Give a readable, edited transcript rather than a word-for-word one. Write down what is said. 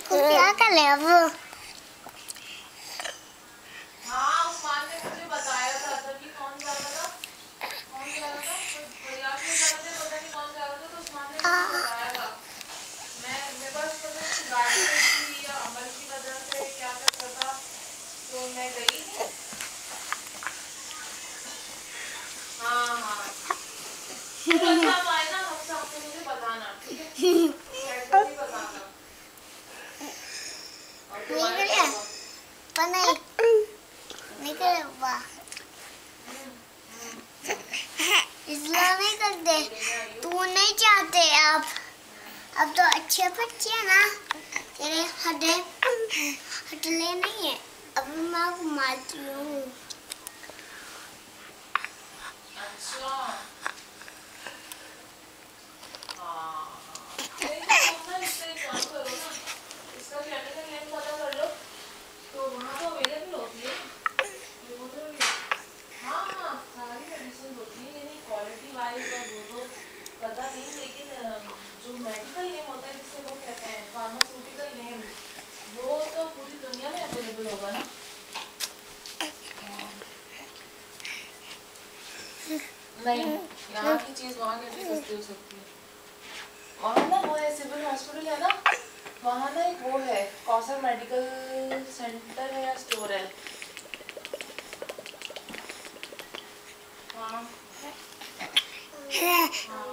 को क्या कर ले अब? हाँ उस्मान ने मुझे बताया था कि कौन जा रहा था, कौन जा रहा था, प्रयाग में जा रहे थे, पता नहीं कौन जा रहा था, तो उस्मान ने मुझे बताया था। मैं मेरे पास पता नहीं गाड़ी नहीं थी या अमल की वजह से क्या कर था, तो मैं गई नहीं। हाँ हाँ तो जब आए ना हफ्ते हफ्ते मुझे बताना, ठीक है? कैसे भी बताना। और तुम्हारे क्या हुआ? नहीं निकल हुआ इसलिए नहीं करते। तू नहीं चाहते अब तो अच्छे बच्चे हैं ना तेरे हटले नहीं है। अब मैं घुमाती हूँ। अच्छा हाँ तुम ना इससे एक काम करो ना, इसका केमिकल नेम पता कर लो, तो वहाँ तो अवेलेबल होती है। ये वो तो हाँ हाँ सारी मेडिसिन होती है, यानी क्वालिटी वाइज और वो तो पता नहीं, लेकिन जो मेडिकल नेम होता है जिससे वो कहते हैं फार्मास्यूटिकल नेम, वो तो पूरी दुनिया में अवेलेबल होगा ना। नहीं यहाँ की चीज़ वहाँ कैसे सस्ती हो सकती है? वहाँ ना वो है सिविल हॉस्पिटल है ना, वहाँ ना एक वो है कौसर मेडिकल सेंटर है या स्टोर है। हाँ हाँ